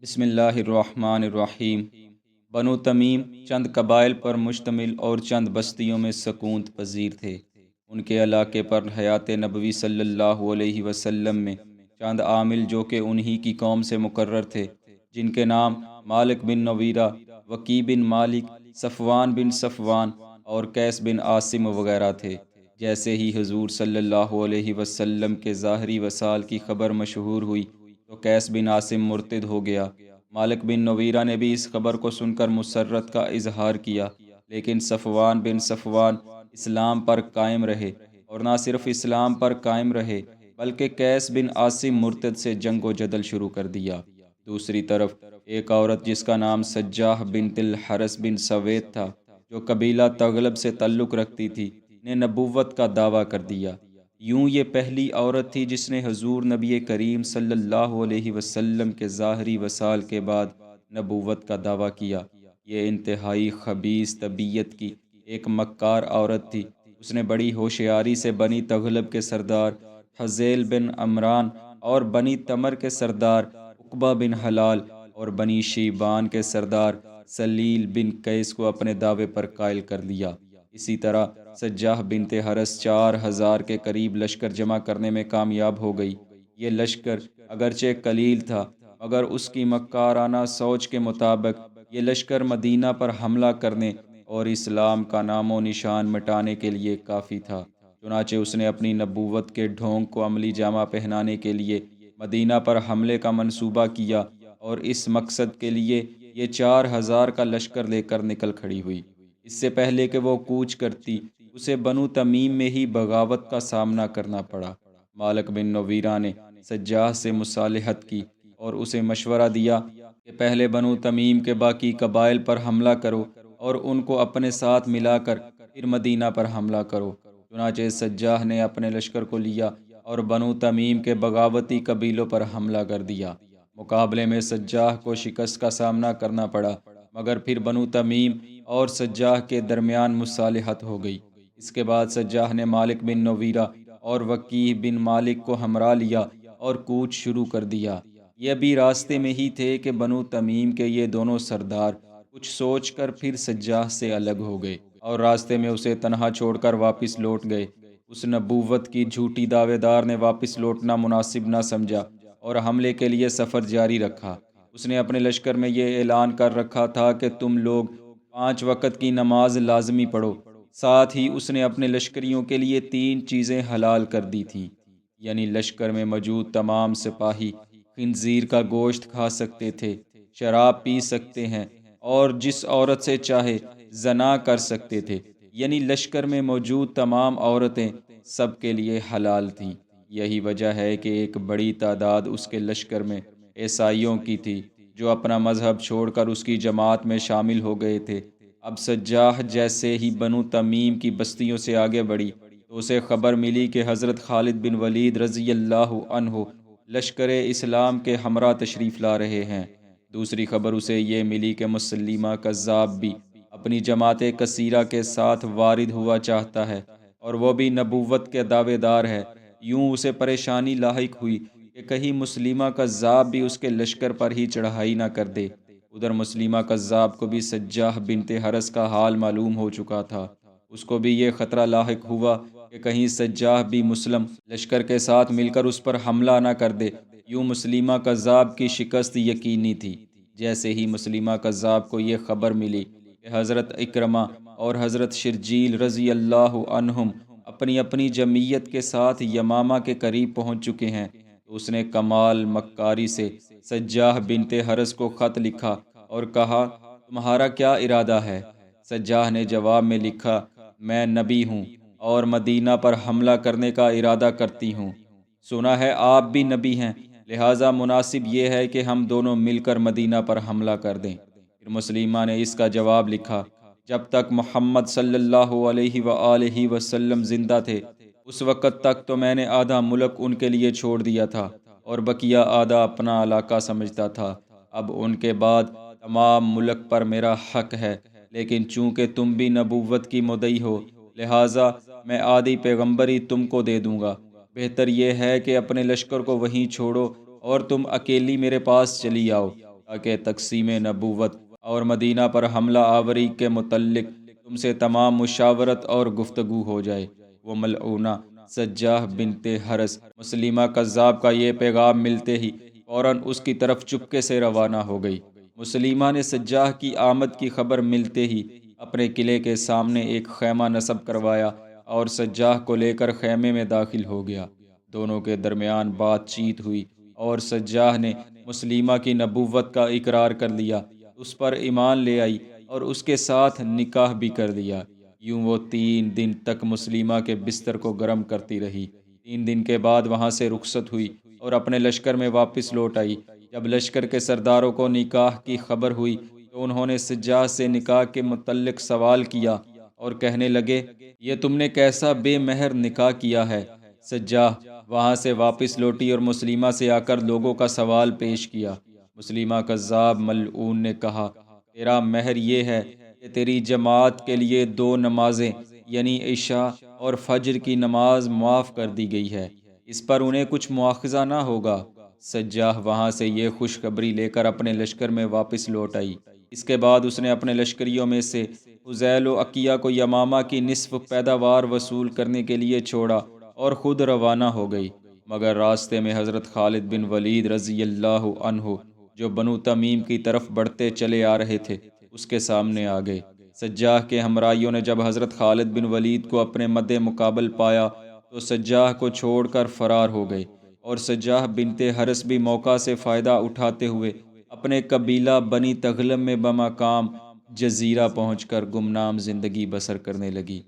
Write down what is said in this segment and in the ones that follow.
بسم اللہ الرحمن الرحیم۔ بنو تمیم چند قبائل پر مشتمل اور چند بستیوں میں سکونت پذیر تھے۔ ان کے علاقے پر حیات نبوی صلی اللہ علیہ وسلم میں چند عامل جو کہ انہی کی قوم سے مقرر تھے، جن کے نام مالک بن نویرہ، وکی بن مالک، صفوان بن صفوان اور قیس بن عاصم وغیرہ تھے۔ جیسے ہی حضور صلی اللہ علیہ وسلم کے ظاہری وصال کی خبر مشہور ہوئی تو قیس بن عاصم مرتد ہو گیا۔ مالک بن نویرہ نے بھی اس خبر کو سن کر مسرت کا اظہار کیا، لیکن صفوان بن صفوان اسلام پر قائم رہے، اور نہ صرف اسلام پر قائم رہے بلکہ قیس بن عاصم مرتد سے جنگ و جدل شروع کر دیا۔ دوسری طرف ایک عورت جس کا نام سجاح بنت الحرث بن سوید تھا، جو قبیلہ تغلب سے تعلق رکھتی تھی، نے نبوت کا دعویٰ کر دیا۔ یوں یہ پہلی عورت تھی جس نے حضور نبی کریم صلی اللہ علیہ وسلم کے ظاہری وصال کے بعد نبوت کا دعویٰ کیا۔ یہ انتہائی خبیث طبیعت کی ایک مکار عورت تھی۔ اس نے بڑی ہوشیاری سے بنی تغلب کے سردار حذیل بن عمران اور بنی تمر کے سردار عقبہ بن حلال اور بنی شیبان کے سردار سلیل بن قیس کو اپنے دعوے پر قائل کر لیا۔ اسی طرح سجاح بنت حرث 4000 کے قریب لشکر جمع کرنے میں کامیاب ہو گئی۔ یہ لشکر اگرچہ قلیل تھا مگر اس کی مکارانہ سوچ کے مطابق یہ لشکر مدینہ پر حملہ کرنے اور اسلام کا نام و نشان مٹانے کے لیے کافی تھا۔ چنانچہ اس نے اپنی نبوت کے ڈھونگ کو عملی جامہ پہنانے کے لیے مدینہ پر حملے کا منصوبہ کیا، اور اس مقصد کے لیے یہ 4000 کا لشکر لے کر نکل کھڑی ہوئی۔ اس سے پہلے کہ وہ کوچ کرتی، اسے بنو تمیم میں ہی بغاوت کا سامنا کرنا پڑا۔ مالک بن نویرہ نے سجاح سے مصالحت کی اور اسے مشورہ دیا کہ پہلے بنو تمیم کے باقی قبائل پر حملہ کرو اور ان کو اپنے ساتھ ملا کر پھر مدینہ پر حملہ کرو۔ چنانچہ سجاح نے اپنے لشکر کو لیا اور بنو تمیم کے بغاوتی قبیلوں پر حملہ کر دیا۔ مقابلے میں سجاح کو شکست کا سامنا کرنا پڑا، مگر پھر بنو تمیم اور سجاح کے درمیان مصالحت ہو گئی۔ اس کے بعد سجاح نے مالک بن نویرہ اور وکیع بن مالک کو ہمراہ لیا اور کوچ شروع کر دیا۔ یہ ابھی راستے میں ہی تھے کہ بنو تمیم کے یہ دونوں سردار کچھ سوچ کر پھر سجاح سے الگ ہو گئے اور راستے میں اسے تنہا چھوڑ کر واپس لوٹ گئے۔ اس نبوت کی جھوٹی دعوے دار نے واپس لوٹنا مناسب نہ سمجھا اور حملے کے لیے سفر جاری رکھا۔ اس نے اپنے لشکر میں یہ اعلان کر رکھا تھا کہ تم لوگ 5 وقت کی نماز لازمی پڑھو۔ ساتھ ہی اس نے اپنے لشکریوں کے لیے 3 چیزیں حلال کر دی تھیں، یعنی لشکر میں موجود تمام سپاہی خنزیر کا گوشت کھا سکتے تھے، شراب پی سکتے ہیں، اور جس عورت سے چاہے زنا کر سکتے تھے۔ یعنی لشکر میں موجود تمام عورتیں سب کے لیے حلال تھیں۔ یہی وجہ ہے کہ ایک بڑی تعداد اس کے لشکر میں عیسائیوں کی تھی، جو اپنا مذہب چھوڑ کر اس کی جماعت میں شامل ہو گئے تھے۔ اب سجاح جیسے ہی بنو تمیم کی بستیوں سے آگے بڑھی تو اسے خبر ملی کہ حضرت خالد بن ولید رضی اللہ عنہ لشکر اسلام کے ہمراہ تشریف لا رہے ہیں۔ دوسری خبر اسے یہ ملی کہ مسلمہ کذاب بھی اپنی جماعت کثیرہ کے ساتھ وارد ہوا چاہتا ہے، اور وہ بھی نبوت کے دعوے دار ہے۔ یوں اسے پریشانی لاحق ہوئی کہ کہیں مسلمہ کذاب بھی اس کے لشکر پر ہی چڑھائی نہ کر دے۔ ادھر مسلمہ کذاب کو بھی سجاح بنت حرث کا حال معلوم ہو چکا تھا۔ اس کو بھی یہ خطرہ لاحق ہوا کہ کہیں سجاح بھی مسلم لشکر کے ساتھ مل کر اس پر حملہ نہ کر دے۔ یوں مسلمہ کذاب کی شکست یقینی تھی۔ جیسے ہی مسلمہ کذاب کو یہ خبر ملی کہ حضرت اکرمہ اور حضرت شرجیل رضی اللہ عنہم اپنی اپنی جمعیت کے ساتھ یمامہ کے قریب پہنچ چکے ہیں، تو اس نے کمال مکاری سے سجاح بنت حرث کو خط لکھا اور کہا، تمہارا کیا ارادہ ہے؟ سجاح نے جواب میں لکھا، میں نبی ہوں اور مدینہ پر حملہ کرنے کا ارادہ کرتی ہوں۔ سنا ہے آپ بھی نبی ہیں، لہٰذا مناسب یہ ہے کہ ہم دونوں مل کر مدینہ پر حملہ کر دیں۔ پھر مسلمہ نے اس کا جواب لکھا، جب تک محمد صلی اللہ علیہ وآلہ وسلم زندہ تھے اس وقت تک تو میں نے آدھا ملک ان کے لیے چھوڑ دیا تھا اور بقیہ آدھا اپنا علاقہ سمجھتا تھا۔ اب ان کے بعد تمام ملک پر میرا حق ہے، لیکن چونکہ تم بھی نبوت کی مدعی ہو لہٰذا میں آدھی پیغمبری تم کو دے دوں گا۔ بہتر یہ ہے کہ اپنے لشکر کو وہیں چھوڑو اور تم اکیلی میرے پاس چلی آؤ۔ تاکہ تقسیم نبوت اور مدینہ پر حملہ آوری کے متعلق تم سے تمام مشاورت اور گفتگو ہو جائے۔ وہ ملعونہ سجاہ بنت حرس مسلمہ کذاب کا یہ پیغام ملتے ہی فوراً اس کی طرف چپکے سے روانہ ہو گئی۔ مسلمہ نے سجاہ کی آمد کی خبر ملتے ہی اپنے قلعے کے سامنے ایک خیمہ نصب کروایا اور سجاہ کو لے کر خیمے میں داخل ہو گیا۔ دونوں کے درمیان بات چیت ہوئی اور سجاہ نے مسلمہ کی نبوت کا اقرار کر لیا، اس پر ایمان لے آئی اور اس کے ساتھ نکاح بھی کر لیا۔ یوں وہ 3 دن تک مسلمہ کے بستر کو گرم کرتی رہی۔ 3 دن کے بعد وہاں سے رخصت ہوئی اور اپنے لشکر میں واپس لوٹ آئی۔ جب لشکر کے سرداروں کو نکاح کی خبر ہوئی تو انہوں نے سجاہ سے نکاح کے متعلق سوال کیا اور کہنے لگے، یہ تم نے کیسا بے مہر نکاح کیا ہے؟ سجاہ وہاں سے واپس لوٹی اور مسلمہ سے آ کر لوگوں کا سوال پیش کیا۔ مسلمہ کذاب ملعون نے کہا، تیرا مہر یہ ہے کہ تیری جماعت کے لیے 2 نمازیں یعنی عشاء اور فجر کی نماز معاف کر دی گئی ہے، اس پر انہیں کچھ مواخذہ نہ ہوگا۔ سجاہ وہاں سے یہ خوشخبری لے کر اپنے لشکر میں واپس لوٹ آئی۔ اس کے بعد اس نے اپنے لشکریوں میں سے حذیل و عقیہ کو یمامہ کی نصف پیداوار وصول کرنے کے لیے چھوڑا اور خود روانہ ہو گئی، مگر راستے میں حضرت خالد بن ولید رضی اللہ عنہ جو بنو تمیم کی طرف بڑھتے چلے آ رہے تھے اس کے سامنے آ گئے۔ سجاہ کے ہمراہیوں نے جب حضرت خالد بن ولید کو اپنے مد مقابل پایا تو سجاہ کو چھوڑ کر فرار ہو گئے، اور سجاہ بنت حرس بھی موقع سے فائدہ اٹھاتے ہوئے اپنے قبیلہ بنی تغلب میں بمقام جزیرہ پہنچ کر گمنام زندگی بسر کرنے لگی۔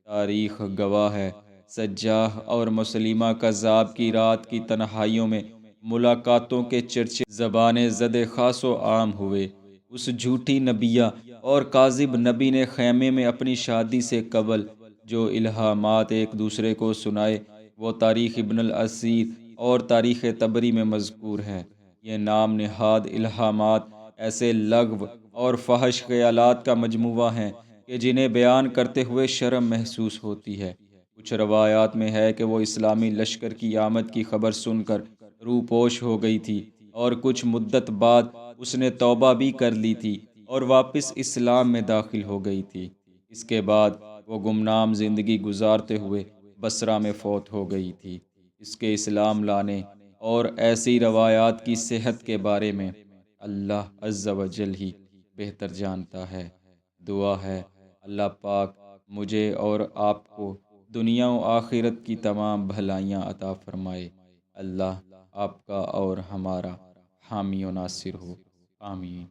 تاریخ گواہ ہے، سجاہ اور مسلمہ کذاب کی رات کی تنہائیوں میں ملاقاتوں کے چرچے زبان زد خاص و عام ہوئے۔ اس جھوٹی نبیہ اور کاذب نبی نے خیمے میں اپنی شادی سے قبل جو الہامات ایک دوسرے کو سنائے وہ تاریخ ابن الاسیر اور تاریخ طبری میں مذکور ہے۔ یہ نام نہاد الہامات ایسے لغو اور فحش خیالات کا مجموعہ ہیں کہ جنہیں بیان کرتے ہوئے شرم محسوس ہوتی ہے۔ کچھ روایات میں ہے کہ وہ اسلامی لشکر کی آمد کی خبر سن کر روپوش ہو گئی تھی، اور کچھ مدت بعد اس نے توبہ بھی کر لی تھی اور واپس اسلام میں داخل ہو گئی تھی۔ اس کے بعد وہ گمنام زندگی گزارتے ہوئے بصرہ میں فوت ہو گئی تھی۔ اس کے اسلام لانے اور ایسی روایات کی صحت کے بارے میں اللہ عز و جل ہی بہتر جانتا ہے۔ دعا ہے اللہ پاک مجھے اور آپ کو دنیا و آخرت کی تمام بھلائیاں عطا فرمائے۔ اللہ آپ کا اور ہمارا حامی و ناصر ہو، آمین۔